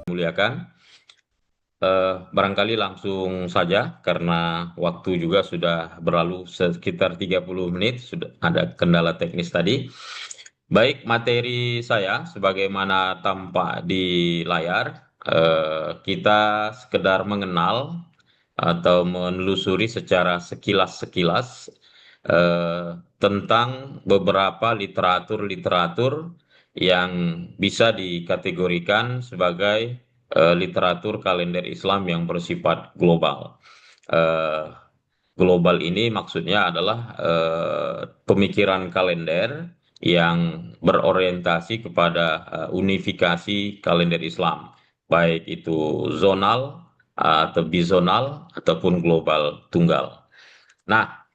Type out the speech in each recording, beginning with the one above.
Muliakan. Barangkali langsung saja karena waktu juga sudah berlalu sekitar 30 menit, sudah ada kendala teknis tadi. Baik, materi saya sebagaimana tampak di layar, kita sekedar mengenal atau menelusuri secara sekilas-sekilas tentang beberapa literatur-literatur yang bisa dikategorikan sebagai literatur kalender Islam yang bersifat global. Eh, Global ini maksudnya adalah pemikiran kalender yang berorientasi kepada unifikasi kalender Islam, baik itu zonal atau bizonal ataupun global tunggal. Nah,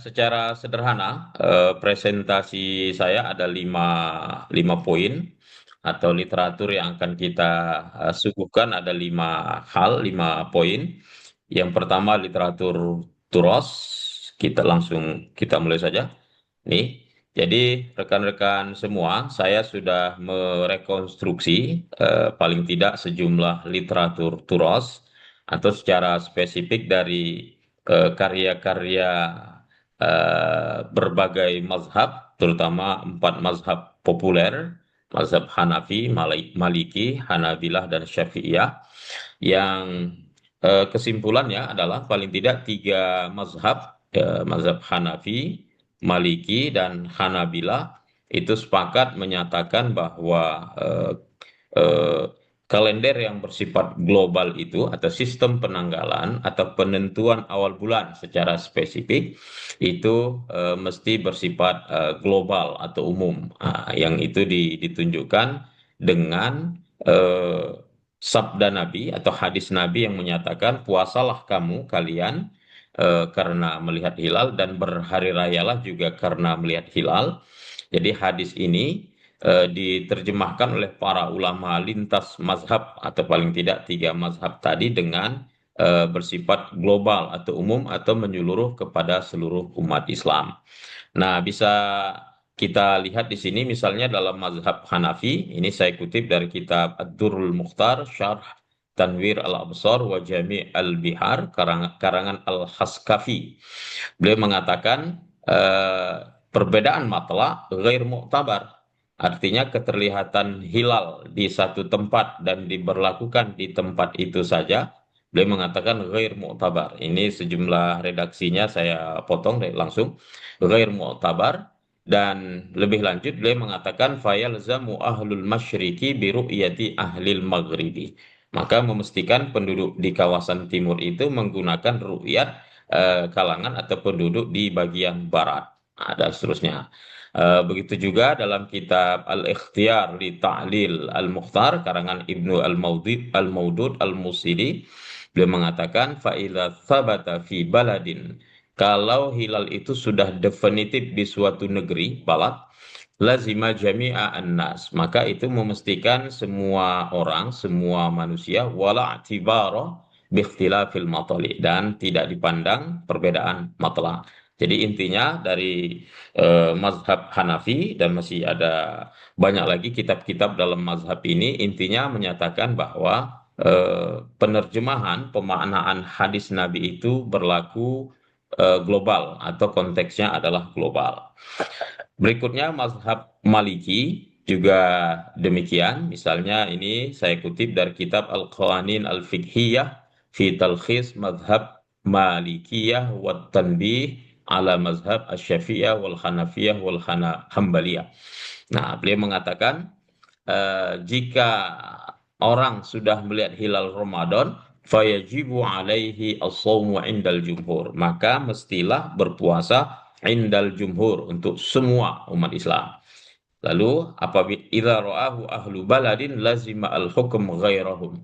secara sederhana, presentasi saya ada lima poin atau literatur yang akan kita suguhkan ada lima hal, 5 poin. Yang pertama literatur Turos, kita mulai saja. Nih, jadi rekan-rekan semua, saya sudah merekonstruksi paling tidak sejumlah literatur Turos atau secara spesifik dari karya-karya berbagai mazhab, terutama 4 mazhab populer, mazhab Hanafi, Maliki, Hanabilah, dan Syafi'iyah, yang kesimpulannya adalah paling tidak 3 mazhab, mazhab Hanafi, Maliki, dan Hanabilah itu sepakat menyatakan bahwa eh, kalender yang bersifat global itu atau sistem penanggalan atau penentuan awal bulan secara spesifik itu mesti bersifat global atau umum. Yang itu ditunjukkan dengan eh, sabda Nabi atau hadis Nabi yang menyatakan puasalah kamu kalian karena melihat hilal dan berhari rayalah juga karena melihat hilal. Jadi hadis ini diterjemahkan oleh para ulama lintas mazhab atau paling tidak 3 mazhab tadi dengan bersifat global atau umum atau menyeluruh kepada seluruh umat Islam. Nah, bisa kita lihat di sini misalnya dalam mazhab Hanafi, ini saya kutip dari kitab Ad-Durrul Mukhtar, Syarh Tanwir Al-Absar wa Jami' Al-Bihar, karangan Al-Haskafi. Beliau mengatakan perbedaan matla ghair mu'tabar. Artinya keterlihatan hilal di satu tempat dan diberlakukan di tempat itu saja. Beliau mengatakan ghair mu'tabar. Ini sejumlah redaksinya saya potong langsung. Ghair mu'tabar. Dan lebih lanjut beliau mengatakan fayalzamu ahlul masyriqi bi ru'yati ahlil maghribi. Maka memastikan penduduk di kawasan timur itu menggunakan ru'yat kalangan atau penduduk di bagian barat. Nah, dan seterusnya. Begitu juga dalam kitab Al-Ikhtiyar li Ta'lil Al-Mukhtar karangan Ibnu Al-Maudud Al-Musili, beliau mengatakan fa'ila thabata fi baladin, kalau hilal itu sudah definitif di suatu negeri balad, lazima jami'a annas, maka itu memastikan semua orang, semua manusia, wala atibara biikhtilafil matali, dan tidak dipandang perbedaan matla. Jadi intinya dari mazhab Hanafi dan masih ada banyak lagi kitab-kitab dalam mazhab ini, intinya menyatakan bahwa penerjemahan pemaknaan hadis Nabi itu berlaku global atau konteksnya adalah global. Berikutnya mazhab Maliki juga demikian. Misalnya ini saya kutip dari kitab Al-Qawanin Al-Fiqhiyah fi Talkhis Mazhab Malikiyah wa Tanbih ala Mazhab Asy-Syafi'iyah wal Hanafiyah wal Hambaliyah. Nah, beliau mengatakan jika orang sudah melihat hilal Ramadan, fayajibu alaihi as-shaumu indal jumhur, maka mestilah berpuasa indal jumhur untuk semua umat Islam. Lalu apabila idza ra'ahu ahlu baladin lazima al-hukm ghairahum.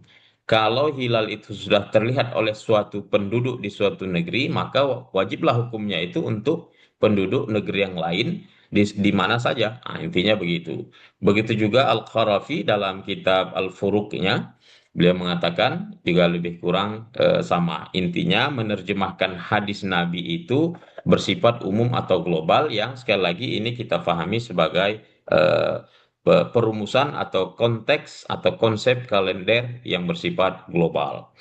Kalau hilal itu sudah terlihat oleh suatu penduduk di suatu negeri, maka wajiblah hukumnya itu untuk penduduk negeri yang lain di mana saja. Nah, intinya begitu. Begitu juga Al-Qarafi dalam kitab Al-Furuqnya, beliau mengatakan juga lebih kurang sama. Intinya menerjemahkan hadis Nabi itu bersifat umum atau global yang sekali lagi ini kita pahami sebagai eh, perumusan atau konteks atau konsep kalender yang bersifat global.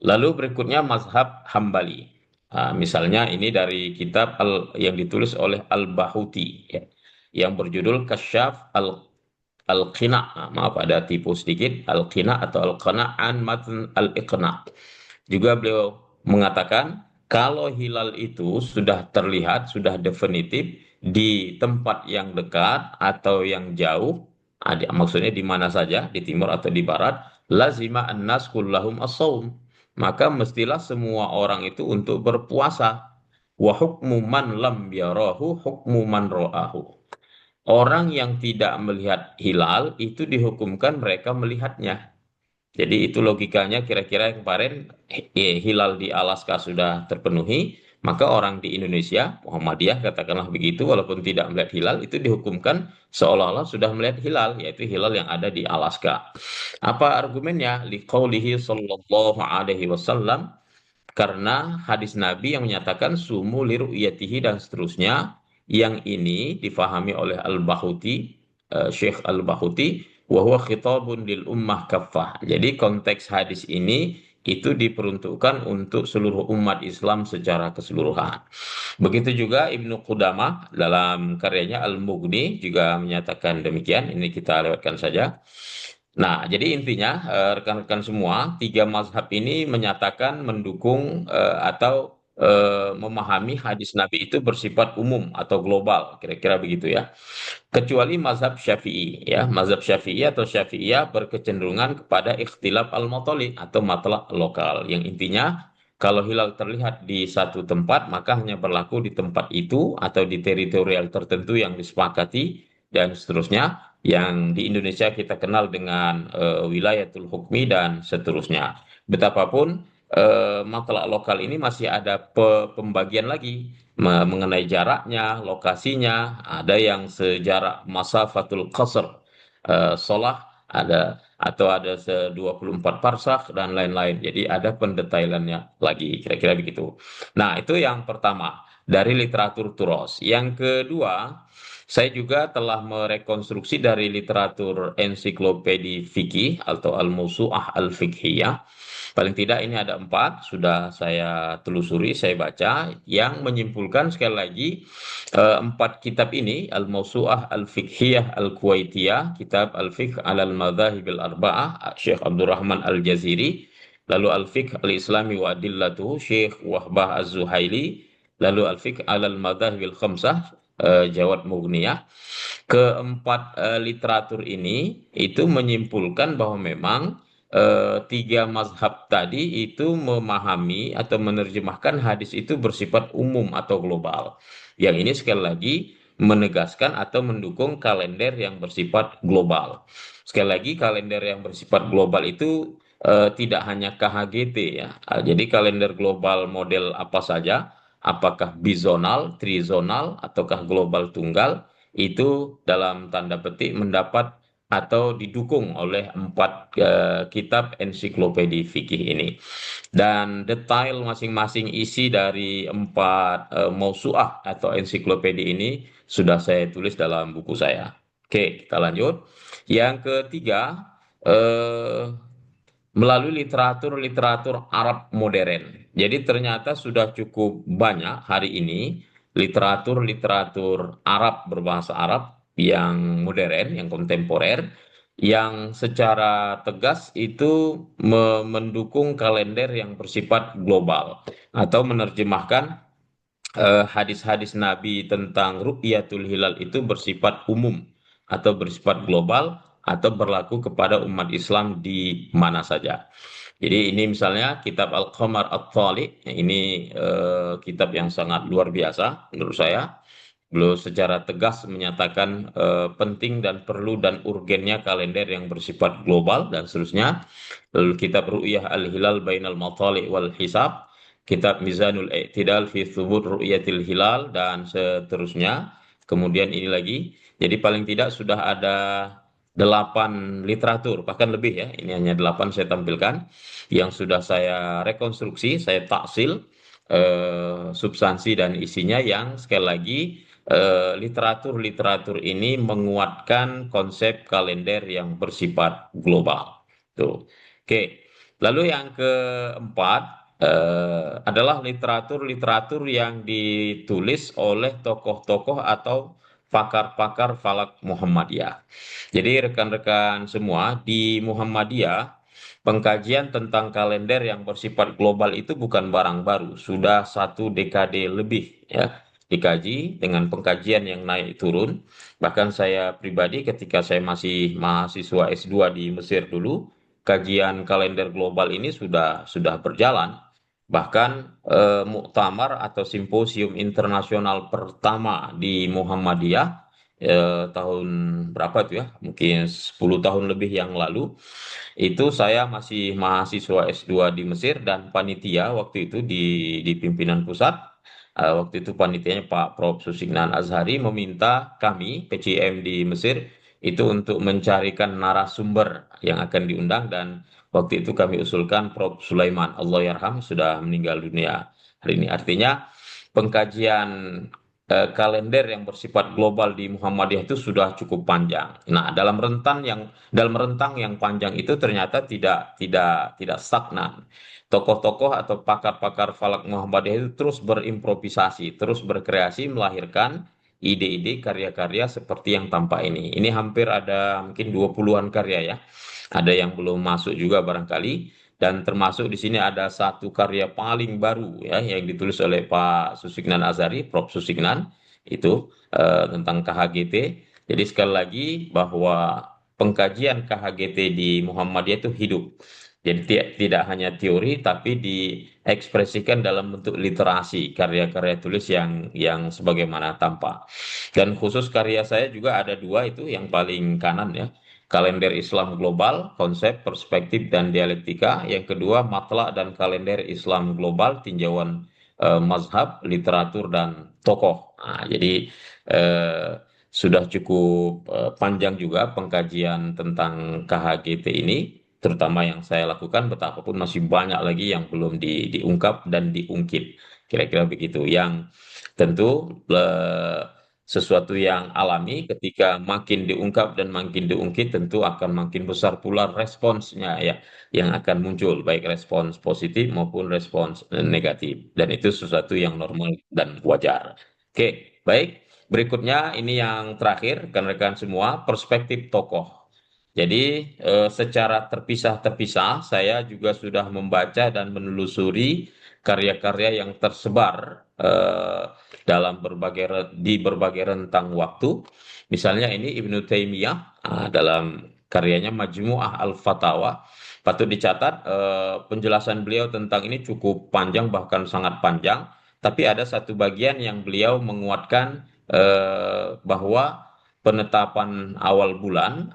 Lalu berikutnya mazhab Hambali. Misalnya ini dari kitab yang ditulis oleh Al-Bahuti, ya, yang berjudul Kasyaf Al-Qina. Maaf ada tipu sedikit, Al-Qina atau Al-Qina an Matn Al-Iqna. Juga beliau mengatakan kalau hilal itu sudah terlihat, sudah definitif di tempat yang dekat atau yang jauh, maksudnya di mana saja, di timur atau di barat, lazima annas kullahum as-saum. Maka mestilah semua orang itu untuk berpuasa. Wa hukmu man lam yarahu hukmu man ra'ahu. Orang yang tidak melihat hilal itu dihukumkan mereka melihatnya. Jadi itu logikanya kira-kira kemarin hilal di Alaska sudah terpenuhi, maka orang di Indonesia, Muhammadiyah katakanlah begitu, walaupun tidak melihat hilal, itu dihukumkan seolah-olah sudah melihat hilal, yaitu hilal yang ada di Alaska. Apa argumennya? Liqaulihi sallallahu alaihi wasallam, karena hadis Nabi yang menyatakan sumu liru'yatihi dan seterusnya, yang ini difahami oleh Al-Bahuti, Syekh Al-Bahuti, wa huwa khitabun lil ummah kaffah. Jadi konteks hadis ini itu diperuntukkan untuk seluruh umat Islam secara keseluruhan. Begitu juga Ibnu Qudamah dalam karyanya Al-Mughni juga menyatakan demikian. Ini kita lewatkan saja. Nah, jadi intinya rekan-rekan semua, tiga mazhab ini menyatakan mendukung atau memahami hadis Nabi itu bersifat umum atau global, kira-kira begitu ya. Kecuali mazhab Syafi'i ya, mazhab Syafi'i atau Syafi'iyah berkecenderungan kepada ikhtilaf al-matali atau matlaq lokal, yang intinya kalau hilal terlihat di satu tempat maka hanya berlaku di tempat itu atau di teritorial tertentu yang disepakati dan seterusnya, yang di Indonesia kita kenal dengan wilayatul hukmi dan seterusnya. Betapapun matlaq lokal ini masih ada pembagian lagi mengenai jaraknya, lokasinya, ada yang sejarak masafatul qasr, solah ada atau ada 24 parsak dan lain-lain. Jadi ada pendetailannya lagi, kira-kira begitu. Nah, itu yang pertama dari literatur Turos. Yang kedua, saya juga telah merekonstruksi dari literatur ensiklopedi fikih atau Al-Mawsu'ah Al-Fiqhiyah. Paling tidak ini ada empat, sudah saya telusuri, saya baca, yang menyimpulkan sekali lagi empat kitab ini, Al-Mawsu'ah Al-Fiqhiyah Al-Kuwaitiyah, kitab Al-Fiqh Al-Madhahib Al-Arba'ah, Syekh Abdurrahman Al-Jaziri, lalu Al-Fiqh Al-Islami wa Adillatuhu, Syekh Wahbah Az-Zuhaili, lalu Al-Fiqh Al-Madhahib Al-Khamsah, Jawad Mughniyah. Keempat literatur ini itu menyimpulkan bahwa memang tiga mazhab tadi itu memahami atau menerjemahkan hadis itu bersifat umum atau global. Yang ini sekali lagi menegaskan atau mendukung kalender yang bersifat global. Sekali lagi kalender yang bersifat global itu tidak hanya KHGT ya. Jadi kalender global model apa saja, apakah bizonal, trizonal, ataukah global tunggal, itu dalam tanda petik mendapat atau didukung oleh empat kitab ensiklopedi fikih ini. Dan detail masing-masing isi dari empat mausu'ah atau ensiklopedi ini sudah saya tulis dalam buku saya. Oke, kita lanjut. Yang ketiga, eh, melalui literatur-literatur Arab modern. Jadi ternyata sudah cukup banyak hari ini literatur-literatur Arab berbahasa Arab yang modern, yang kontemporer, yang secara tegas itu mendukung kalender yang bersifat global atau menerjemahkan hadis-hadis Nabi tentang ru'yatul hilal itu bersifat umum atau bersifat global atau berlaku kepada umat Islam di mana saja. Jadi ini misalnya kitab Al-Qamar At-Thali, ini kitab yang sangat luar biasa menurut saya. Beliau secara tegas menyatakan penting dan perlu dan urgennya kalender yang bersifat global dan seterusnya. Lalu kitab Ru'yah Al-Hilal Bainal Matali' wal Hisab, kitab Mizanul I'tidal fi Thubut Ru'yatil Hilal dan seterusnya. Kemudian ini lagi. Jadi paling tidak sudah ada 8 literatur, bahkan lebih ya. Ini hanya 8 saya tampilkan yang sudah saya rekonstruksi, saya taksil substansi dan isinya yang sekali lagi literatur-literatur ini menguatkan konsep kalender yang bersifat global. Tuh. Oke. Lalu yang keempat adalah literatur-literatur yang ditulis oleh tokoh-tokoh atau pakar-pakar falak Muhammadiyah. Jadi rekan-rekan semua di Muhammadiyah, pengkajian tentang kalender yang bersifat global itu bukan barang baru, sudah 1 dekade lebih ya dikaji dengan pengkajian yang naik turun. Bahkan saya pribadi ketika saya masih mahasiswa S2 di Mesir dulu, kajian kalender global ini sudah berjalan. Bahkan muktamar atau simposium internasional pertama di Muhammadiyah tahun berapa tuh ya? Mungkin 10 tahun lebih yang lalu itu saya masih mahasiswa S2 di Mesir dan panitia waktu itu di pimpinan pusat. Waktu itu panitianya Pak Prof. Susignan Azhari meminta kami PCM di Mesir itu untuk mencarikan narasumber yang akan diundang dan waktu itu kami usulkan Prof. Sulaiman, Allah yarham, sudah meninggal dunia hari ini. Artinya pengkajian kalender yang bersifat global di Muhammadiyah itu sudah cukup panjang. Nah, dalam rentang yang panjang itu ternyata tidak stagnan. Tokoh-tokoh atau pakar-pakar falak Muhammadiyah itu terus berimprovisasi, terus berkreasi, melahirkan ide-ide karya-karya seperti yang tampak ini. Ini hampir ada mungkin 20-an karya ya. Ada yang belum masuk juga barangkali. Dan termasuk di sini ada satu karya paling baru ya yang ditulis oleh Pak Susignan Azhari, Prof. Susignan itu tentang KHGT. Jadi sekali lagi bahwa pengkajian KHGT di Muhammadiyah itu hidup. Jadi tidak hanya teori tapi diekspresikan dalam bentuk literasi, karya-karya tulis yang sebagaimana tampak. Dan khusus karya saya juga ada dua itu yang paling kanan ya. Kalender Islam Global, Konsep, Perspektif, dan Dialektika. Yang kedua, Matla dan Kalender Islam Global, Tinjauan Mazhab, Literatur, dan Tokoh. Nah, jadi eh, sudah cukup panjang juga pengkajian tentang KHGT ini, terutama yang saya lakukan, betapapun masih banyak lagi yang belum diungkap dan diungkit. Kira-kira begitu. Yang tentu sesuatu yang alami ketika makin diungkap dan makin diungkit tentu akan makin besar pula responsnya ya yang akan muncul baik respons positif maupun respons negatif dan itu sesuatu yang normal dan wajar. Oke, baik. Berikutnya ini yang terakhir rekan-rekan semua perspektif tokoh. Jadi secara terpisah-terpisah saya juga sudah membaca dan menelusuri karya-karya yang tersebar dalam di berbagai rentang waktu. Misalnya ini Ibnu Taimiyah dalam karyanya Majmu'ah Al-Fatawa. Patut dicatat penjelasan beliau tentang ini cukup panjang bahkan sangat panjang. Tapi ada satu bagian yang beliau menguatkan bahwa penetapan awal bulan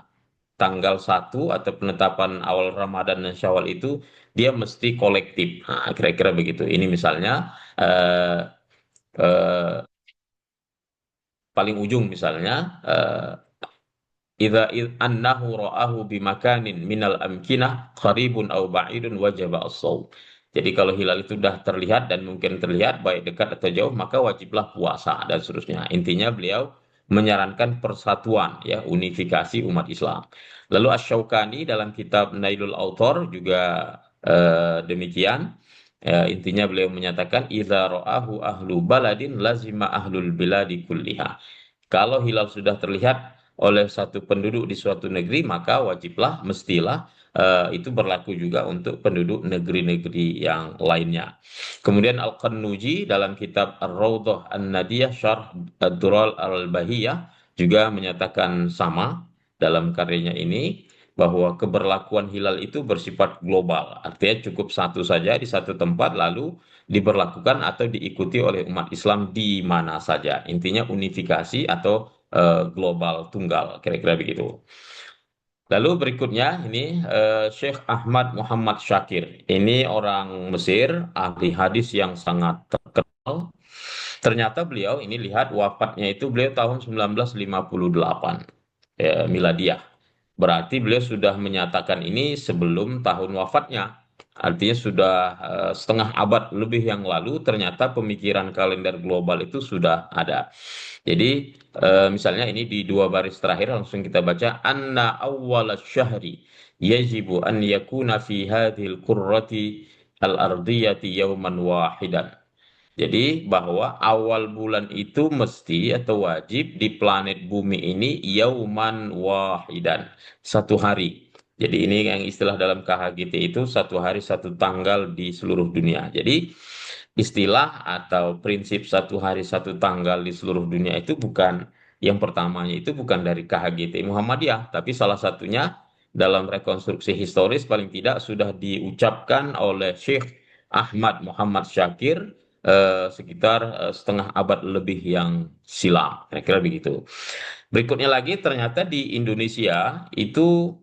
tanggal 1 atau penetapan awal Ramadan dan Syawal itu dia mesti kolektif. Nah, kira-kira begitu. Ini misalnya eh, eh, paling ujung misalnya annahu ra'ahu bimakanin minal amkinah qaribun aw ba'idun wajaba as-shaum. Jadi kalau hilal itu sudah terlihat dan mungkin terlihat baik dekat atau jauh maka wajiblah puasa dan seterusnya. Intinya beliau menyarankan persatuan ya unifikasi umat Islam. Lalu Asy-Syaukani dalam kitab Nailul Autor juga demikian. Intinya beliau menyatakan idza ra'ahu ahlu baladin lazima ahlul biladi kulliha. Kalau hilal sudah terlihat oleh satu penduduk di suatu negeri, maka wajiblah, mestilah itu berlaku juga untuk penduduk negeri-negeri yang lainnya. Kemudian Al-Qannuji dalam kitab Ar-Raudhah An-Nadiyah Syarh Ad-Dural Al-Bahiyah juga menyatakan sama dalam karyanya ini bahwa keberlakuan hilal itu bersifat global. Artinya cukup satu saja di satu tempat lalu diberlakukan atau diikuti oleh umat Islam di mana saja. Intinya unifikasi atau global tunggal, kira-kira begitu. Lalu berikutnya ini Syekh Ahmad Muhammad Syakir. Ini orang Mesir, ahli hadis yang sangat terkenal. Ternyata beliau ini lihat wafatnya itu beliau tahun 1958 miladiah. Berarti beliau sudah menyatakan ini sebelum tahun wafatnya. Artinya sudah setengah abad lebih yang lalu ternyata pemikiran kalender global itu sudah ada. Jadi misalnya ini di dua baris terakhir langsung kita baca anna awwala syahri yajibu an yakuna fi hadhil qurrati al-ardiyati yauman wahidan. Jadi bahwa awal bulan itu mesti atau wajib di planet bumi ini yauman wahidan, satu hari. Jadi ini yang istilah dalam KHGT itu satu hari satu tanggal di seluruh dunia. Jadi istilah atau prinsip satu hari satu tanggal di seluruh dunia itu bukan yang pertamanya itu bukan dari KHGT Muhammadiyah, tapi salah satunya dalam rekonstruksi historis paling tidak sudah diucapkan oleh Syekh Ahmad Muhammad Syakir sekitar setengah abad lebih yang silam. Kira-kira begitu. Berikutnya lagi ternyata di Indonesia itu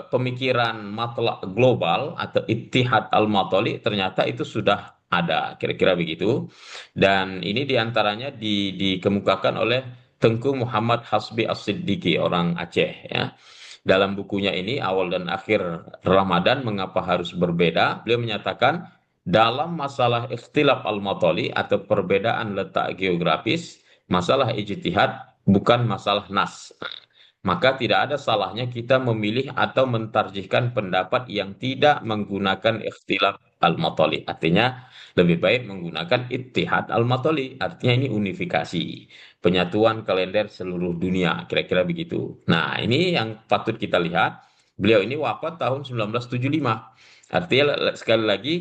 pemikiran matlak global atau Ittihad al-Matali ternyata itu sudah ada, kira-kira begitu. Dan ini diantaranya dikemukakan oleh Tengku Muhammad Hasbi As-Siddiqi, orang Aceh ya. Dalam bukunya ini, Awal dan Akhir Ramadan, Mengapa Harus Berbeda, beliau menyatakan, dalam masalah ikhtilaf al-matali atau perbedaan letak geografis, masalah ijtihad bukan masalah nas. Maka tidak ada salahnya kita memilih atau mentarjihkan pendapat yang tidak menggunakan ikhtilaf al-matali. Artinya lebih baik menggunakan ittihad al-matali. Artinya ini unifikasi. Penyatuan kalender seluruh dunia. Kira-kira begitu. Nah ini yang patut kita lihat. Beliau ini wafat tahun 1975. Artinya sekali lagi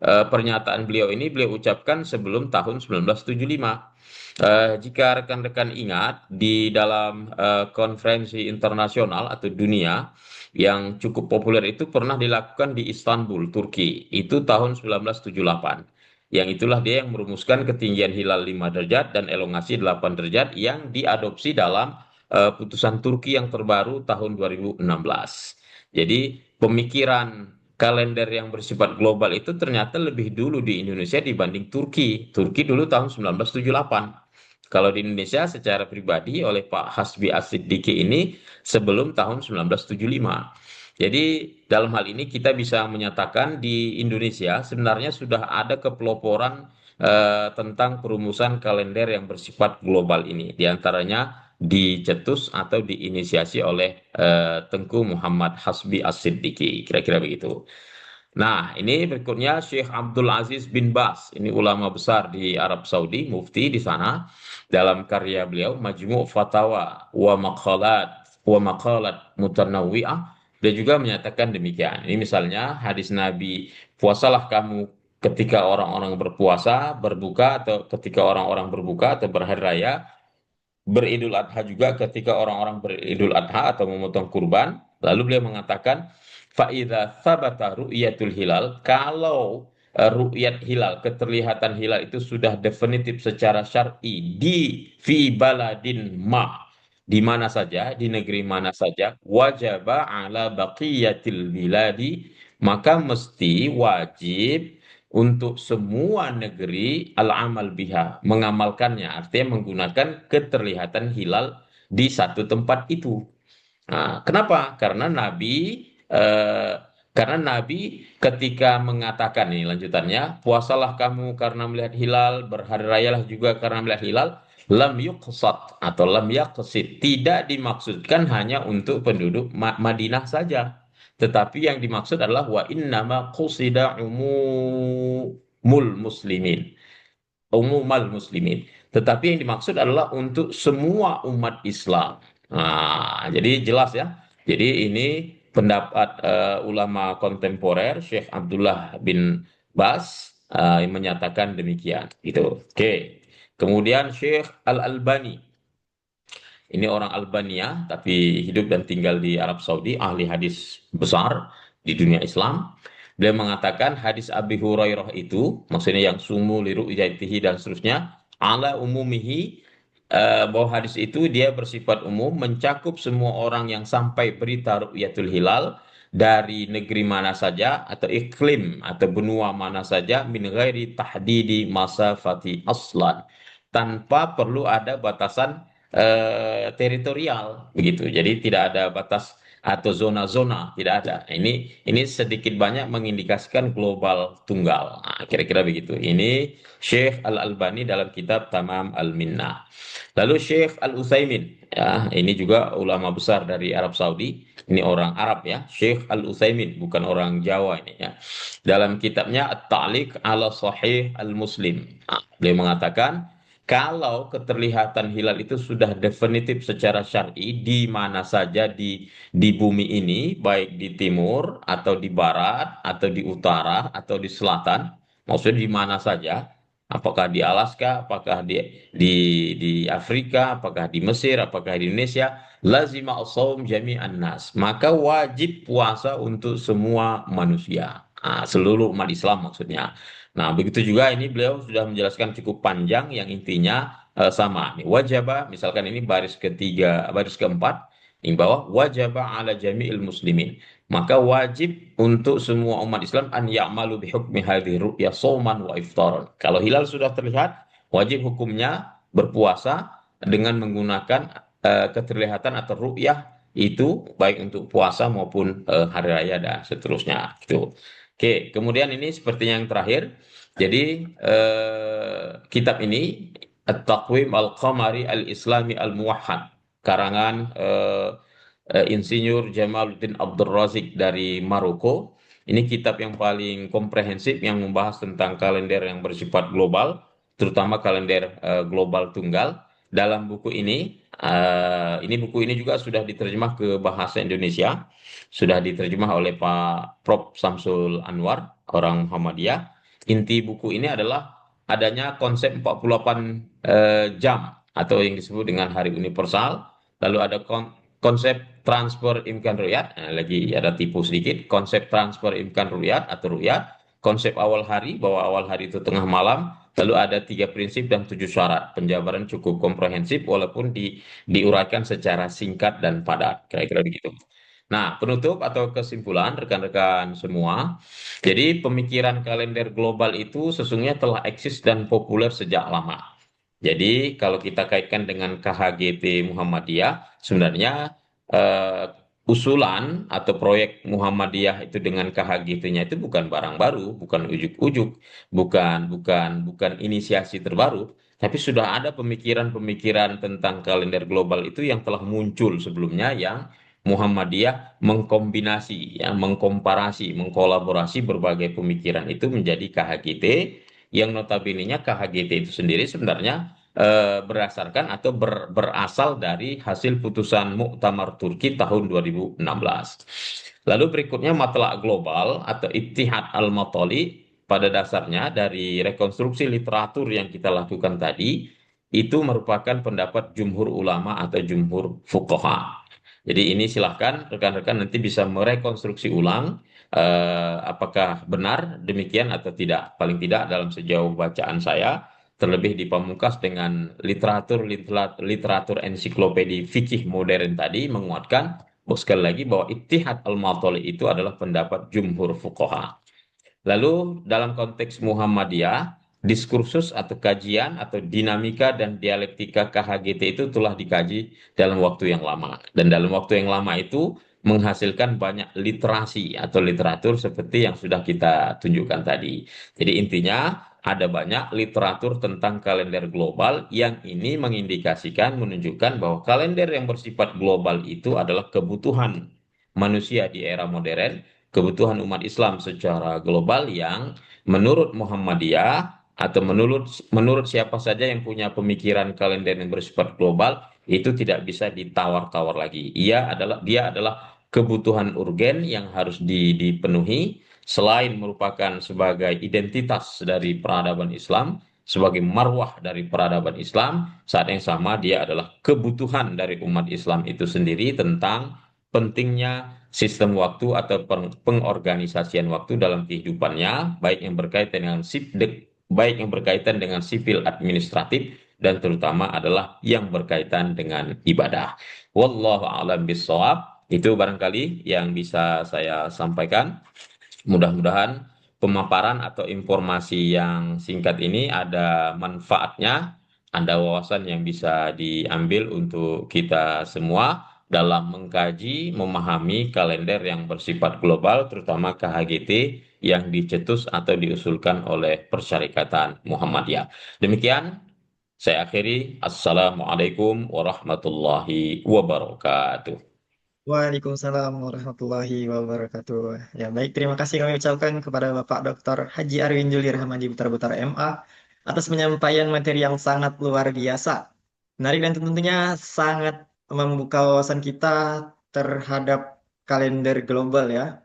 pernyataan beliau ini beliau ucapkan sebelum tahun 1975. Jika rekan-rekan ingat, di dalam konferensi internasional atau dunia yang cukup populer itu pernah dilakukan di Istanbul, Turki. Itu tahun 1978. Yang itulah dia yang merumuskan ketinggian hilal 5 derajat dan elongasi 8 derajat yang diadopsi dalam putusan Turki yang terbaru tahun 2016. Jadi pemikiran kalender yang bersifat global itu ternyata lebih dulu di Indonesia dibanding Turki. Turki dulu tahun 1978. Kalau di Indonesia secara pribadi oleh Pak Hasbi As-Siddiqi ini sebelum tahun 1975. Jadi dalam hal ini kita bisa menyatakan di Indonesia sebenarnya sudah ada kepeloporan tentang perumusan kalender yang bersifat global ini. Di antaranya dicetus atau diinisiasi oleh Tengku Muhammad Hasbi As-Siddiqi. Kira-kira begitu. Nah, ini berikutnya Syekh Abdul Aziz bin Bas. Ini ulama besar di Arab Saudi, mufti di sana. Dalam karya beliau, Majmu' Fatawa wa Maqalat Mutanawwi'ah, dia juga menyatakan demikian. Ini misalnya hadis Nabi, puasalah kamu ketika orang-orang berpuasa, berbuka, atau ketika orang-orang berbuka atau berhari raya, beridul adha juga ketika orang-orang beridul adha atau memotong kurban. Lalu beliau mengatakan, faida sabata ru'yatul hilal, kalau ru'yat hilal, keterlihatan hilal itu sudah definitif secara syar'i di fi baladin ma, di mana saja, di negeri mana saja, wajaba ala baqiyatil biladi, maka mesti wajib untuk semua negeri al-amal biha, mengamalkannya, artinya menggunakan keterlihatan hilal di satu tempat itu. Nah, kenapa? Eh, karena Nabi ketika mengatakan ini lanjutannya, puasalah kamu karena melihat hilal, berhari rayalah juga karena melihat hilal, lam yuqsad atau lam yaqsid, tidak dimaksudkan hanya untuk penduduk Madinah saja. Tetapi yang dimaksud adalah wa innama qusida umumul muslimin, umumal muslimin. Tetapi yang dimaksud adalah untuk semua umat Islam. Nah, jadi jelas ya. Jadi ini pendapat ulama kontemporer Syekh Abdullah bin Bas yang menyatakan demikian. Gitu. Oke. Kemudian Syekh Al-Albani. Ini orang Albania, tapi hidup dan tinggal di Arab Saudi, ahli hadis besar di dunia Islam. Beliau mengatakan hadis Abi Hurairah itu, maksudnya yang sumu liru ijatihi dan seterusnya, ala umumihi, bahwa hadis itu dia bersifat umum, mencakup semua orang yang sampai berita ru'yatul hilal, dari negeri mana saja, atau iklim, atau benua mana saja, min ghairi tahdidi masafati aslan. Tanpa perlu ada batasan teritorial begitu. Jadi tidak ada batas atau zona-zona, tidak ada. Ini sedikit banyak mengindikasikan global tunggal. Nah, kira-kira begitu. Ini Syekh Al-Albani dalam kitab Tamam Al-Minnah. Lalu Syekh Al-Utsaimin, ya, ini juga ulama besar dari Arab Saudi. Ini orang Arab ya, Syekh Al-Utsaimin, bukan orang Jawa ini ya. Dalam kitabnya At-Ta'liq ala Sahih Al-Muslim. Nah, beliau mengatakan, kalau keterlihatan hilal itu sudah definitif secara syar'i di mana saja di bumi ini, baik di timur atau di barat atau di utara atau di selatan, maksudnya di mana saja, apakah di Alaska, apakah di Afrika, apakah di Mesir, apakah di Indonesia, lazima as-shaum jami'an nas, maka wajib puasa untuk semua manusia. Nah, seluruh umat Islam maksudnya. Nah, begitu juga ini beliau sudah menjelaskan cukup panjang yang intinya sama. Nih, wajibah, misalkan ini baris ketiga, baris keempat, di bawah wajibah ala jami'il muslimin. Maka wajib untuk semua umat Islam an ya'malu bihukmi hadhihi ru'ya shauman wa iftaran. Kalau hilal sudah terlihat, wajib hukumnya berpuasa dengan menggunakan keterlihatan atau ru'yah itu baik untuk puasa maupun hari raya dan seterusnya. Gitu. Oke, kemudian ini seperti yang terakhir. Jadi kitab ini At-Taqwim Al-Qamari Al-Islami Al-Muwahhad karangan Insinyur Jamaluddin Abdul Razik dari Maroko. Ini kitab yang paling komprehensif yang membahas tentang kalender yang bersifat global, terutama kalender global tunggal. Dalam buku ini buku ini juga sudah diterjemah ke bahasa Indonesia, sudah diterjemah oleh Pak Prof. Samsul Anwar, orang Muhammadiyah. Inti buku ini adalah adanya konsep 48 jam atau yang disebut dengan hari universal. Lalu ada konsep transfer imkan ru'yat, nah, lagi ada tipu sedikit, konsep transfer imkan ru'yat atau ru'yat, konsep awal hari, bahwa awal hari itu tengah malam, lalu ada 3 prinsip dan 7 syarat. Penjabaran cukup komprehensif walaupun diuraikan secara singkat dan padat, kira-kira begitu. Nah, penutup atau kesimpulan rekan-rekan semua, jadi pemikiran kalender global itu sesungguhnya telah eksis dan populer sejak lama. Jadi kalau kita kaitkan dengan KHGT Muhammadiyah, sebenarnya eh, usulan atau proyek Muhammadiyah itu dengan KHGT-nya itu bukan barang baru, bukan ujuk-ujuk, bukan inisiasi terbaru, tapi sudah ada pemikiran-pemikiran tentang kalender global itu yang telah muncul sebelumnya yang Muhammadiyah mengkombinasi, ya, mengkomparasi, mengkolaborasi berbagai pemikiran itu menjadi KHGT yang notabene-nya KHGT itu sendiri sebenarnya berdasarkan atau berasal dari hasil putusan Muktamar Turki tahun 2016. Lalu berikutnya matlak global atau Ittihad al-Matali pada dasarnya dari rekonstruksi literatur yang kita lakukan tadi itu merupakan pendapat jumhur ulama atau jumhur fuqaha. Jadi ini silahkan rekan-rekan nanti bisa merekonstruksi ulang apakah benar demikian atau tidak. Paling tidak dalam sejauh bacaan saya, terlebih di pamungkas dengan literatur ensiklopedi fikih modern tadi menguatkan sekali lagi bahwa Ittihad al-Matali itu adalah pendapat jumhur fuqaha. Lalu dalam konteks Muhammadiyah, diskursus atau kajian atau dinamika dan dialektika KHGT itu telah dikaji dalam waktu yang lama. Dan dalam waktu yang lama itu menghasilkan banyak literasi atau literatur seperti yang sudah kita tunjukkan tadi. Jadi intinya ada banyak literatur tentang kalender global yang ini mengindikasikan, menunjukkan bahwa kalender yang bersifat global itu adalah kebutuhan manusia di era modern, kebutuhan umat Islam secara global yang menurut Muhammadiyah atau menurut siapa saja yang punya pemikiran kalender yang bersifat global itu tidak bisa ditawar-tawar lagi. Dia adalah kebutuhan urgen yang harus dipenuhi selain merupakan sebagai identitas dari peradaban Islam, sebagai marwah dari peradaban Islam, saat yang sama dia adalah kebutuhan dari umat Islam itu sendiri tentang pentingnya sistem waktu atau pengorganisasian waktu dalam kehidupannya, baik yang berkaitan dengan sipil administratif dan terutama adalah yang berkaitan dengan ibadah. Wallahu a'lam bishawab. Itu barangkali yang bisa saya sampaikan. Mudah-mudahan pemaparan atau informasi yang singkat ini ada manfaatnya, ada wawasan yang bisa diambil untuk kita semua. dalam mengkaji, memahami kalender yang bersifat global, terutama KHGT yang dicetus atau diusulkan oleh Persyarikatan Muhammadiyah. Demikian, saya akhiri. Assalamualaikum warahmatullahi wabarakatuh. Waalaikumsalam warahmatullahi wabarakatuh. Ya, baik, terima kasih kami ucapkan kepada Bapak Dr. Haji Arwin Juli Rahmadi Butar-Butar MA atas penyampaian materi yang sangat luar biasa. Menarik dan tentunya sangat membuka wawasan kita terhadap kalender global ya.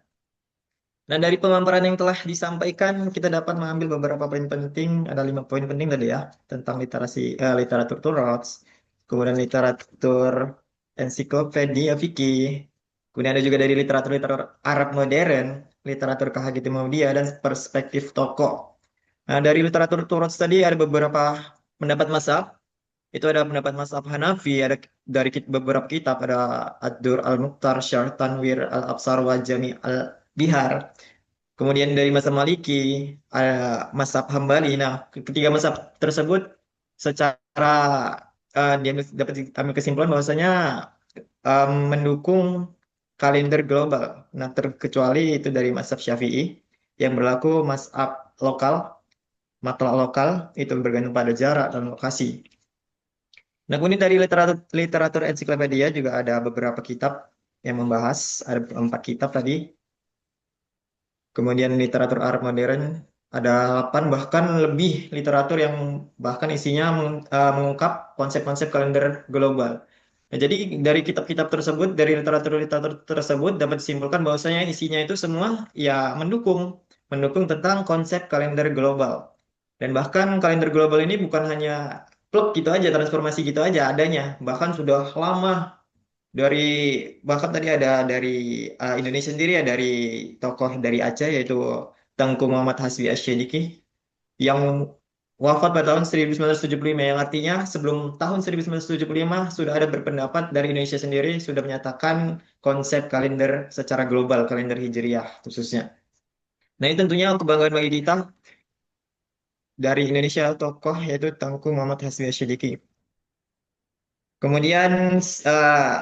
Nah, dari pemaparan yang telah disampaikan, kita dapat mengambil beberapa poin penting. Ada 5 poin penting tadi ya, tentang literatur Turrots, kemudian literatur ensiklopedia fikih, kemudian ada juga dari literatur-literatur Arab modern, literatur KHGT Muhammadiyah, dan perspektif tokoh. Nah, dari literatur Turrots tadi ada beberapa pendapat mazhab. Itu ada pendapat mazhab Hanafi, ada dari beberapa kitab, ada Ad-Dur Al-Mukhtar, Syarh Tanwir Al-Absar wa Jami Al-Bihar. Kemudian dari mazhab Maliki, ada mazhab Hambali. Nah, ketiga mazhab tersebut secara dia dapat ambil kesimpulan bahwasanya mendukung kalender global. Nah, terkecuali itu dari mazhab Syafi'i yang berlaku mazhab lokal, matlak lokal itu bergantung pada jarak dan lokasi. Nah, kemudian dari literatur ensiklopedia juga ada beberapa kitab yang membahas, ada 4 kitab tadi. Kemudian literatur Arab modern ada 8 bahkan lebih literatur yang bahkan isinya mengungkap konsep-konsep kalender global. Nah, jadi dari kitab-kitab tersebut, dari literatur-literatur tersebut dapat disimpulkan bahwasanya isinya itu semua ya mendukung tentang konsep kalender global. Dan bahkan kalender global ini bukan hanya pluk gitu aja, transformasi gitu aja adanya, bahkan sudah lama dari bahkan tadi ada dari Indonesia sendiri ya dari tokoh dari Aceh yaitu Tengku Muhammad Hasbi Asyidiki yang wafat pada tahun 1975 yang artinya sebelum tahun 1975 sudah ada berpendapat dari Indonesia sendiri sudah menyatakan konsep kalender secara global kalender Hijriah khususnya. Nah, ini tentunya kebanggaan bagi kita dari Indonesia tokoh yaitu Tengku Muhammad Hasbi Asyidiki. Kemudian eh,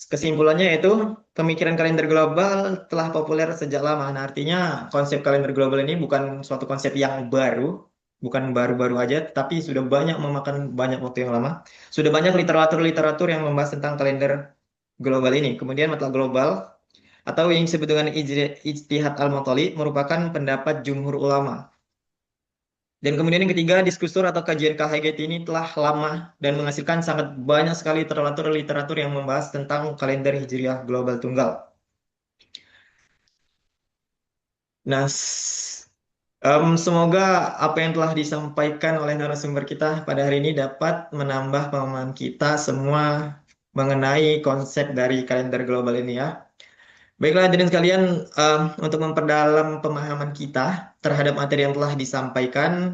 kesimpulannya yaitu pemikiran kalender global telah populer sejak lama. Nah, artinya konsep kalender global ini bukan suatu konsep yang baru, bukan baru-baru aja, tapi sudah banyak memakan banyak waktu yang lama. Sudah banyak literatur-literatur yang membahas tentang kalender global ini. Kemudian matlamat global atau yang disebut dengan ijtihad al-mutali merupakan pendapat jumhur ulama. Dan kemudian yang ketiga, diskusur atau kajian KHGT ini telah lama dan menghasilkan sangat banyak sekali literatur-literatur yang membahas tentang kalender Hijriah global tunggal. Nah, semoga apa yang telah disampaikan oleh narasumber kita pada hari ini dapat menambah pemahaman kita semua mengenai konsep dari kalender global ini ya. Baiklah hadirin sekalian, untuk memperdalam pemahaman kita terhadap materi yang telah disampaikan,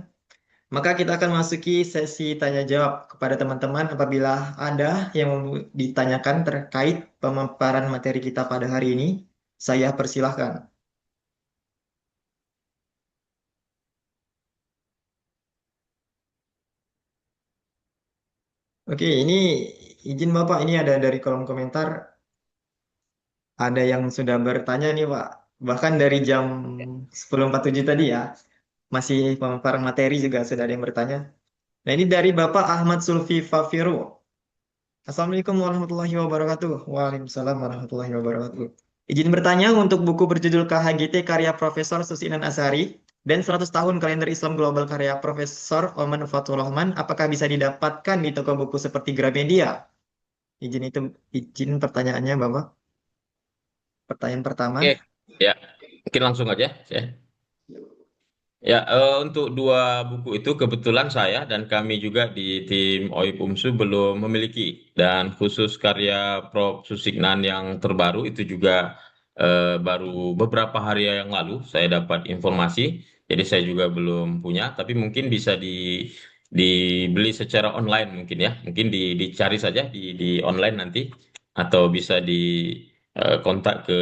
maka kita akan masuki sesi tanya jawab kepada teman-teman apabila ada yang mau ditanyakan terkait pemaparan materi kita pada hari ini. Saya persilahkan. Oke, ini izin Bapak, ini ada dari kolom komentar, ada yang sudah bertanya nih Pak. Bahkan dari jam 10.47 tadi ya, masih pemaparan materi juga sudah ada yang bertanya. Nah, ini dari Bapak Ahmad Sulfi Fafiru. Assalamualaikum warahmatullahi wabarakatuh. Waalaikumsalam warahmatullahi wabarakatuh. Izin bertanya untuk buku berjudul KHGT karya Profesor Susinan Asari dan 100 tahun kalender Islam global karya Profesor Oman Fathur Rahman, apakah bisa didapatkan di toko buku seperti Gramedia? Izin pertanyaannya Bapak. Pertanyaan pertama. Oke, ya, mungkin langsung aja. Ya, untuk dua buku itu kebetulan saya dan kami juga di tim OIP UMSU belum memiliki. Dan khusus karya Prof. Susignan yang terbaru itu juga baru beberapa hari yang lalu saya dapat informasi. Jadi saya juga belum punya, tapi mungkin bisa dibeli secara online mungkin ya. Mungkin dicari saja di online nanti atau bisa di kontak ke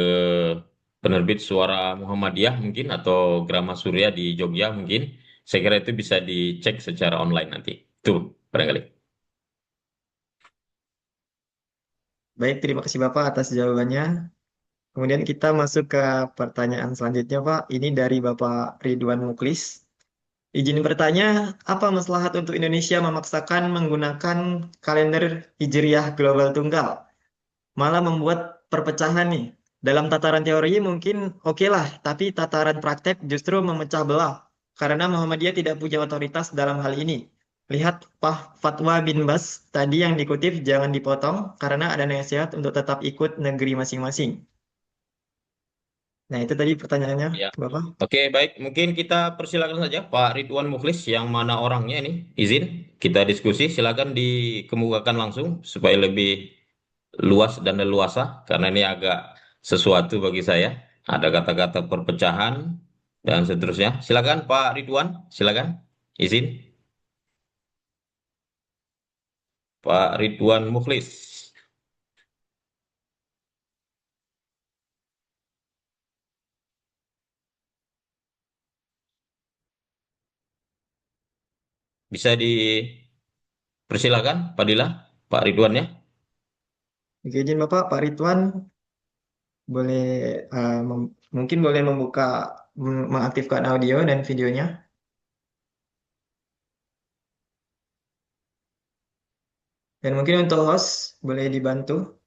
penerbit Suara Muhammadiyah mungkin atau Grama Surya di Jogja mungkin. Saya kira itu bisa dicek secara online nanti. Itu barangkali. Baik, terima kasih Bapak atas jawabannya. Kemudian kita masuk ke pertanyaan selanjutnya, Pak. Ini dari Bapak Ridwan Muklis. Izin bertanya, apa maslahat untuk Indonesia memaksakan menggunakan kalender Hijriah global tunggal? Malah membuat perpecahan nih. Dalam tataran teori mungkin oke lah, tapi tataran praktek justru memecah belah. Karena Muhammadiyah tidak punya otoritas dalam hal ini. Lihat Fatwa bin Bas tadi yang dikutip jangan dipotong karena ada nasihat untuk tetap ikut negeri masing-masing. Nah, itu tadi pertanyaannya, Ya. Bapak. Oke, baik. Mungkin kita persilakan saja Pak Ridwan Mukhlis yang mana orangnya ini. Izin kita diskusi. Silakan dikemukakan langsung supaya lebih luas dan leluasa karena ini agak sesuatu bagi saya. Ada kata-kata perpecahan dan seterusnya. Silakan Pak Ridwan, silakan. Izin Pak Ridwan Mukhlis. Bisa dipersilakan Pak Dila, Pak Ridwan ya. Oke, izin Bapak, Pak Ridwan boleh mungkin boleh membuka mengaktifkan audio dan videonya. Dan mungkin untuk host boleh dibantu.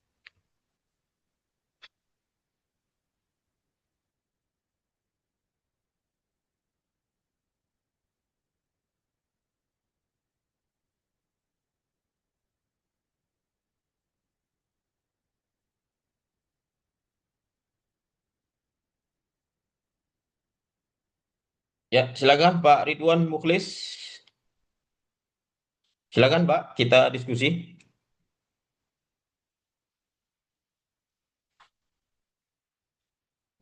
Ya, silakan Pak Ridwan Mukhlis. Silakan Pak, kita diskusi.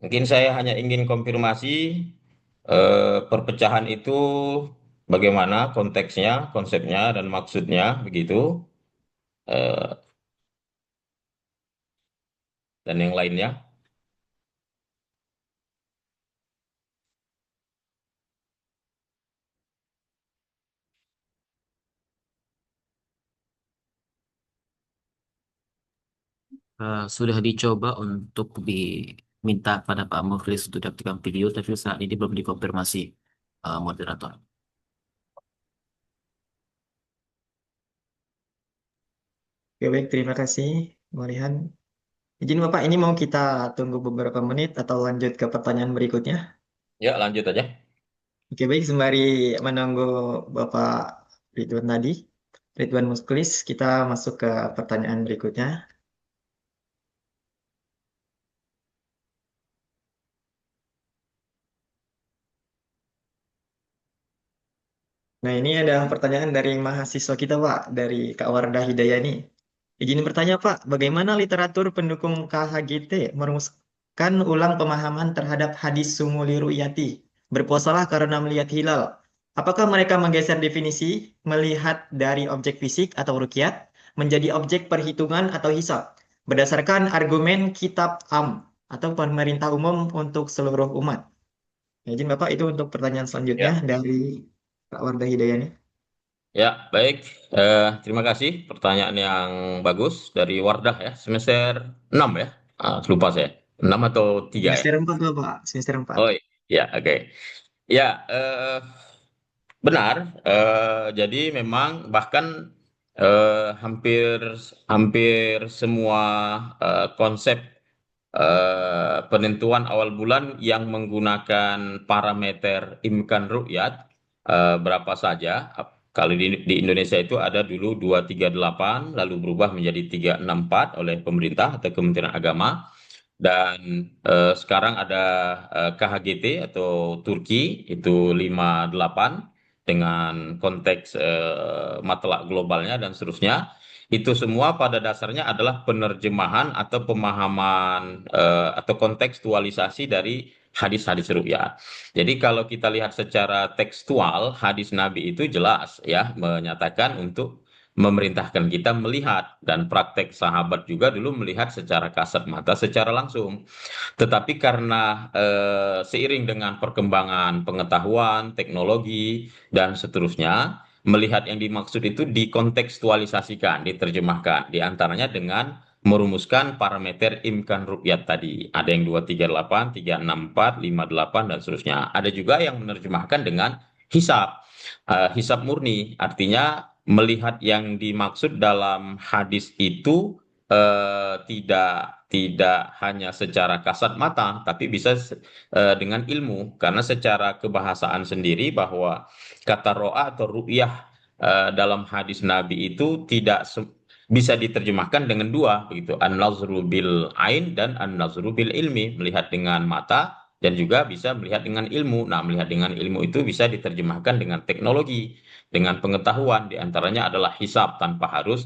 Mungkin saya hanya ingin konfirmasi perpecahan itu bagaimana konteksnya, konsepnya, dan maksudnya begitu, eh, dan yang lainnya. Sudah dicoba untuk diminta pada Pak Mukhlis untuk diaktifkan video, tapi saat ini belum dikonfirmasi moderator. Oke, baik, terima kasih, Marihan. Izin Bapak, ini mau kita tunggu beberapa menit atau lanjut ke pertanyaan berikutnya? Ya, lanjut aja. Oke, baik, sembari menunggu Bapak Ridwan tadi, Ridwan Musklis, kita masuk ke pertanyaan berikutnya. Nah, ini ada pertanyaan dari mahasiswa kita, Pak, dari Kak Wardah Hidayah ini. Izin bertanya, Pak, bagaimana literatur pendukung KHGT merumuskan ulang pemahaman terhadap hadis sumuli ru'yati? Berpuasalah karena melihat hilal. Apakah mereka menggeser definisi melihat dari objek fisik atau rukyat menjadi objek perhitungan atau hisab berdasarkan argumen kitab atau pemerintah umum untuk seluruh umat? Nah, izin Bapak, itu untuk pertanyaan selanjutnya Ya, dari Kak Wardah Hidayah ini. ya, baik. Terima kasih. Pertanyaan yang bagus dari Wardah ya, semester 6 ya. Lupa saya. 6 atau 3 ya? Semester 4, Bapak. Semester 4. Oh iya, oke. Ya, benar. Jadi memang bahkan hampir hampir semua konsep penentuan awal bulan yang menggunakan parameter imkan ru'yat berapa saja. Kalau di Indonesia itu ada dulu 238, lalu berubah menjadi 364 oleh pemerintah atau Kementerian Agama. Dan sekarang ada KHGT atau Turki itu 58 dengan konteks matlak globalnya dan seterusnya. Itu semua pada dasarnya adalah penerjemahan atau pemahaman atau kontekstualisasi dari hadis-hadis ru'ya. Jadi kalau kita lihat secara tekstual, hadis Nabi itu jelas ya menyatakan untuk memerintahkan kita melihat dan praktek sahabat juga dulu melihat secara kasat mata secara langsung. Tetapi karena seiring dengan perkembangan pengetahuan, teknologi dan seterusnya, melihat yang dimaksud itu dikontekstualisasikan, diterjemahkan, di antaranya dengan merumuskan parameter imkan ru'yat tadi. Ada yang 238, 364, 58, dan seterusnya. Ada juga yang menerjemahkan dengan hisab. Hisab murni, artinya melihat yang dimaksud dalam hadis itu tidak hanya secara kasat mata, tapi bisa dengan ilmu. Karena secara kebahasaan sendiri bahwa kata ro'a atau ru'yah dalam hadis Nabi itu tidak bisa diterjemahkan dengan dua begitu, an-nazru bil ain dan an-nazru bil ilmi, melihat dengan mata dan juga bisa melihat dengan ilmu. Nah, melihat dengan ilmu itu bisa diterjemahkan dengan teknologi, dengan pengetahuan, diantaranya adalah hisab tanpa harus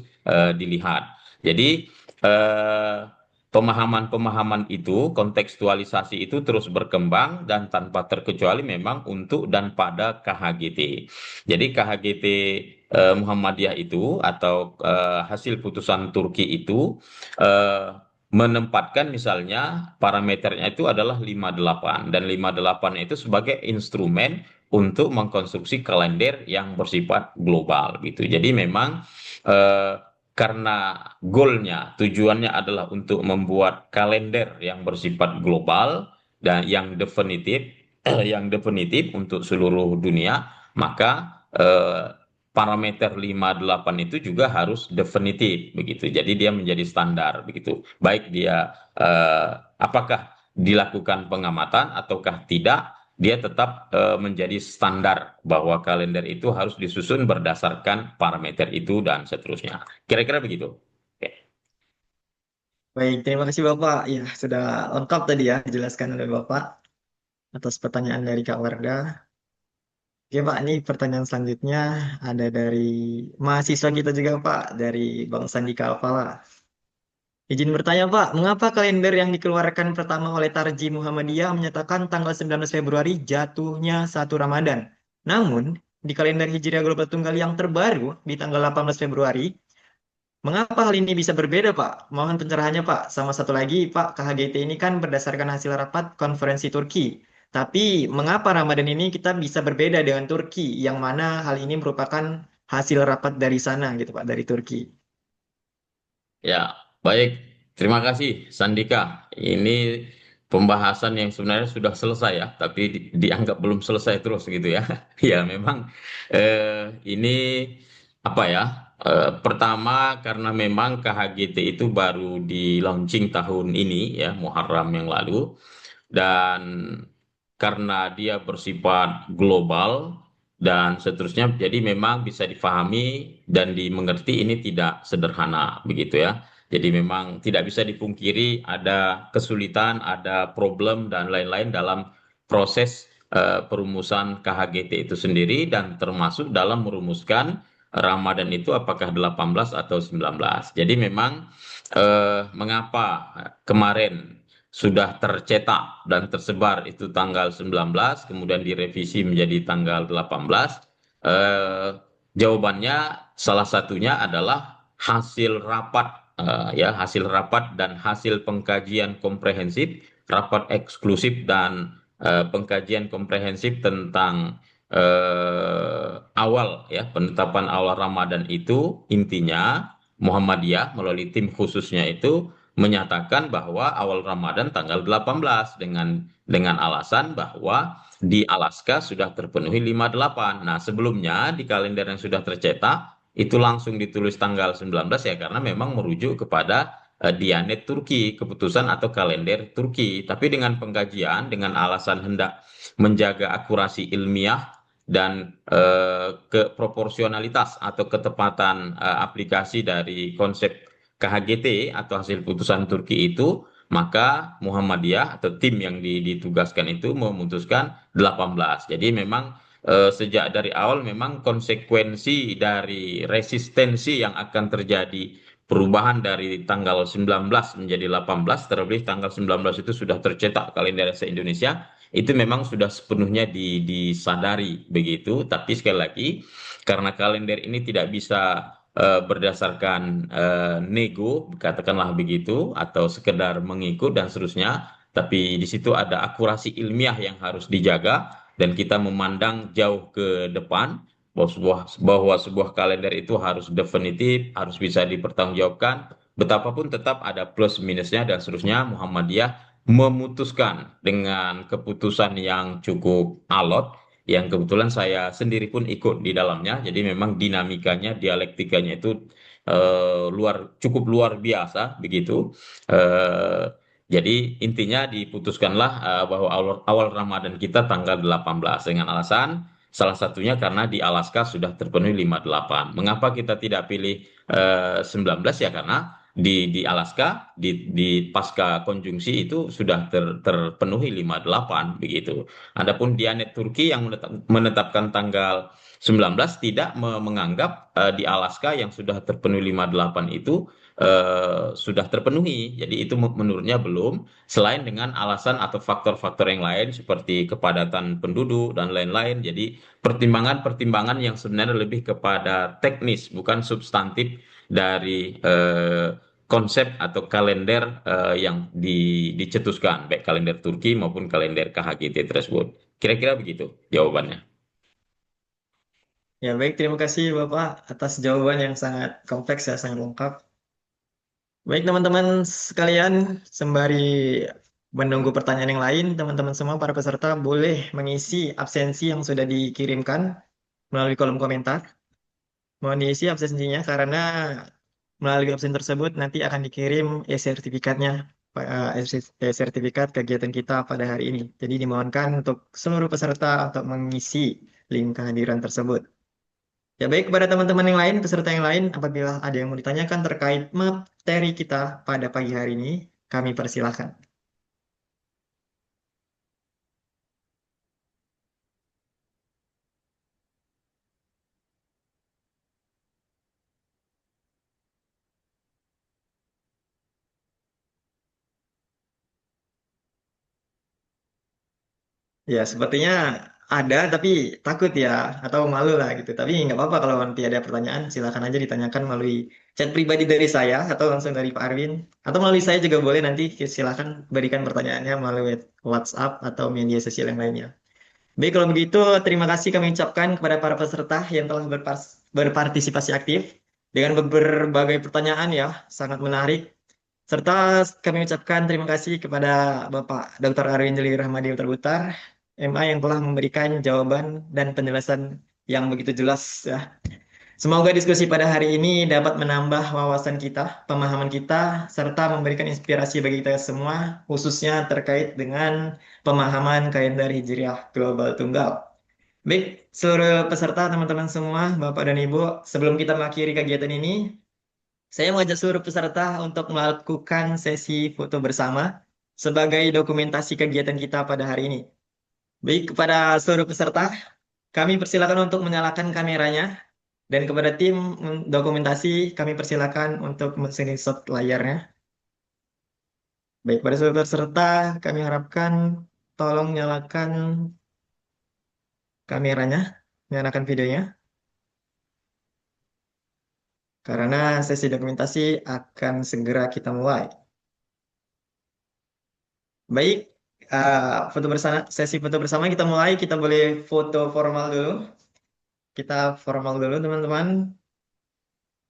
dilihat. Jadi eh, pemahaman-pemahaman itu, kontekstualisasi itu terus berkembang dan tanpa terkecuali memang untuk dan pada KHGT. Jadi KHGT Muhammadiyah itu atau hasil putusan Turki itu eh, menempatkan misalnya parameternya itu adalah 58 dan 58 itu sebagai instrumen untuk mengkonstruksi kalender yang bersifat global gitu. Jadi memang eh, karena goalnya, tujuannya adalah untuk membuat kalender yang bersifat global dan yang definitif, yang definitif untuk seluruh dunia, maka parameter 58 itu juga harus definitif begitu. Jadi dia menjadi standar begitu. Baik dia apakah dilakukan pengamatan ataukah tidak, dia tetap menjadi standar bahwa kalender itu harus disusun berdasarkan parameter itu dan seterusnya. Kira-kira begitu. Oke. Baik, terima kasih Bapak. Ya, sudah lengkap tadi ya dijelaskan oleh Bapak atas pertanyaan dari Kak Warda. Oke Pak, ini pertanyaan selanjutnya ada dari mahasiswa kita juga Pak, dari Bang Sandika Alfala. Izin bertanya Pak, mengapa kalender yang dikeluarkan pertama oleh Tarji Muhammadiyah menyatakan tanggal 19 Februari jatuhnya 1 Ramadan? Namun, di kalender Hijriah Global Tunggal yang terbaru di tanggal 18 Februari, mengapa hal ini bisa berbeda Pak? Mohon pencerahannya Pak. Sama satu lagi Pak, KHGT ini kan berdasarkan hasil rapat konferensi Turki. Tapi mengapa Ramadan ini kita bisa berbeda dengan Turki, yang mana hal ini merupakan hasil rapat dari sana gitu Pak, dari Turki. Ya, baik. Terima kasih, Sandika. Ini pembahasan yang sebenarnya sudah selesai ya, tapi dianggap belum selesai terus gitu ya. Ya, memang ini apa ya? Pertama, karena memang KHGT itu baru di launching tahun ini ya, Muharram yang lalu, dan karena dia bersifat global dan seterusnya, jadi memang bisa difahami dan dimengerti ini tidak sederhana begitu ya. Jadi memang tidak bisa dipungkiri ada kesulitan, ada problem dan lain-lain dalam proses perumusan KHGT itu sendiri dan termasuk dalam merumuskan Ramadan itu apakah 18 atau 19. Jadi memang mengapa kemarin sudah tercetak dan tersebar itu tanggal 19, kemudian direvisi menjadi tanggal 18. Eh, Jawabannya salah satunya adalah hasil rapat, ya, hasil rapat dan hasil pengkajian komprehensif, rapat eksklusif dan pengkajian komprehensif tentang awal ya, penetapan awal Ramadan itu intinya Muhammadiyah melalui tim khususnya itu menyatakan bahwa awal Ramadan tanggal 18 dengan alasan bahwa di Alaska sudah terpenuhi 58. Nah, sebelumnya di kalender yang sudah tercetak itu langsung ditulis tanggal 19 ya, karena memang merujuk kepada Diyanet Turki, keputusan atau kalender Turki. Tapi dengan pengkajian dengan alasan hendak menjaga akurasi ilmiah dan keproporsionalitas atau ketepatan aplikasi dari konsep KHGT atau hasil putusan Turki itu, maka Muhammadiyah atau tim yang ditugaskan itu memutuskan 18. Jadi memang sejak dari awal memang konsekuensi dari resistensi yang akan terjadi perubahan dari tanggal 19 menjadi 18, terlebih tanggal 19 itu sudah tercetak kalender se-Indonesia, itu memang sudah sepenuhnya disadari begitu. Tapi sekali lagi, karena kalender ini tidak bisa berdasarkan nego, katakanlah begitu, atau sekedar mengikut dan seterusnya. Tapi di situ ada akurasi ilmiah yang harus dijaga dan kita memandang jauh ke depan bahwa sebuah kalender itu harus definitif, harus bisa dipertanggungjawabkan, betapapun tetap ada plus minusnya dan seterusnya. Muhammadiyah memutuskan dengan keputusan yang cukup alot, yang kebetulan saya sendiri pun ikut di dalamnya. Jadi memang dinamikanya, dialektikanya itu cukup luar biasa begitu. Eh, jadi intinya diputuskanlah bahwa awal Ramadan kita tanggal 18 dengan alasan salah satunya karena di Alaska sudah terpenuhi 58. Mengapa kita tidak pilih 19 ya karena di Alaska di pasca konjungsi itu sudah terpenuhi 58 begitu. Adapun Diyanet Turki yang menetapkan tanggal 19 tidak menganggap di Alaska yang sudah terpenuhi 58 itu sudah terpenuhi. Jadi itu menurutnya belum, selain dengan alasan atau faktor-faktor yang lain seperti kepadatan penduduk dan lain-lain. Jadi pertimbangan-pertimbangan yang sebenarnya lebih kepada teknis, bukan substantif dari konsep atau kalender yang dicetuskan, baik kalender Turki maupun kalender KHGT tersebut. Kira-kira begitu jawabannya. Ya, baik, terima kasih Bapak atas jawaban yang sangat kompleks ya, sangat lengkap. Baik, teman-teman sekalian, sembari menunggu pertanyaan yang lain, teman-teman semua para peserta boleh mengisi absensi yang sudah dikirimkan melalui kolom komentar. Mohon diisi absensinya karena melalui absen tersebut nanti akan dikirim e-sertifikatnya, e-sertifikat kegiatan kita pada hari ini. Jadi dimohonkan untuk seluruh peserta untuk mengisi link kehadiran tersebut. Ya baik, kepada teman-teman yang lain, peserta yang lain, apabila ada yang mau ditanyakan terkait materi kita pada pagi hari ini, kami persilahkan. Ya, sepertinya ada, tapi takut ya, atau malu lah gitu. Tapi nggak apa-apa kalau nanti ada pertanyaan, silakan aja ditanyakan melalui chat pribadi dari saya, atau langsung dari Pak Arwin, atau melalui saya juga boleh nanti, silakan berikan pertanyaannya melalui WhatsApp atau media sosial yang lainnya. Baik, kalau begitu, terima kasih kami ucapkan kepada para peserta yang telah berpartisipasi aktif dengan berbagai pertanyaan ya, sangat menarik. Serta kami ucapkan terima kasih kepada Bapak Dr. Arwin Jeli Rahmadi Butar, MA yang telah memberikan jawaban dan penjelasan yang begitu jelas ya. Semoga diskusi pada hari ini dapat menambah wawasan kita, pemahaman kita, serta memberikan inspirasi bagi kita semua, khususnya terkait dengan pemahaman kalender Hijriah Global Tunggal. Baik, seluruh peserta, teman-teman semua, Bapak dan Ibu, sebelum kita mengakhiri kegiatan ini, saya mengajak seluruh peserta untuk melakukan sesi foto bersama sebagai dokumentasi kegiatan kita pada hari ini. Baik, kepada seluruh peserta, kami persilakan untuk menyalakan kameranya dan kepada tim dokumentasi, kami persilakan untuk men-screenshot layarnya. Baik, pada seluruh peserta, kami harapkan tolong nyalakan kameranya, nyalakan videonya, karena sesi dokumentasi akan segera kita mulai. Baik, foto bersama, sesi foto bersama kita mulai. Kita boleh foto formal dulu. Kita formal dulu, teman-teman.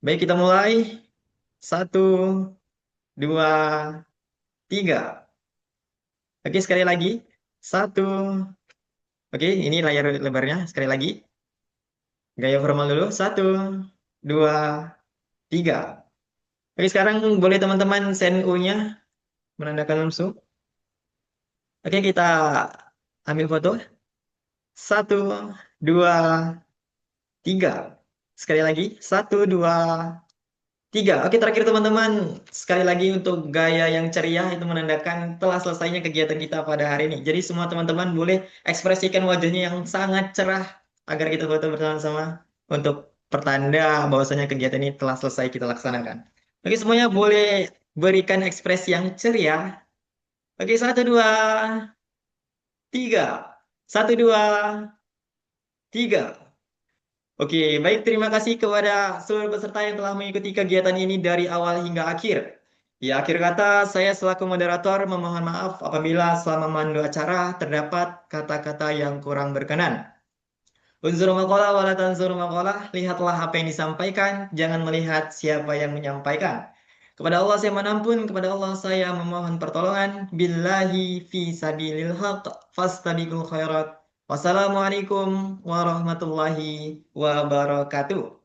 Baik, kita mulai. 1, 2, 3. Oke, sekali lagi. 1. Oke, ini layar lebarnya. Sekali lagi. Gaya formal dulu. 1, 2, 3. Oke, sekarang boleh teman-teman send U-nya. Menandakan langsung. Oke, kita ambil foto. 1, 2, 3. Sekali lagi. 1, 2, 3. Oke, terakhir teman-teman. Sekali lagi untuk gaya yang ceria itu menandakan telah selesainya kegiatan kita pada hari ini. Jadi semua teman-teman boleh ekspresikan wajahnya yang sangat cerah agar kita foto bersama-sama untuk pertanda bahwasanya kegiatan ini telah selesai kita laksanakan. Oke, semuanya boleh berikan ekspresi yang ceria. Oke, 1, 2, 3. 1, 2, 3. Oke, baik, terima kasih kepada seluruh peserta yang telah mengikuti kegiatan ini dari awal hingga akhir. Ya, akhir kata, saya selaku moderator memohon maaf apabila selama memandu acara terdapat kata-kata yang kurang berkenan. Unsur maqalah wala tansur maqalah, lihatlah apa yang disampaikan, jangan melihat siapa yang menyampaikan. Kepada Allah saya menampun, kepada Allah saya memohon pertolongan. Billahi fi sabilil haq, fastabiqul khairat. Wassalamualaikum warahmatullahi wabarakatuh.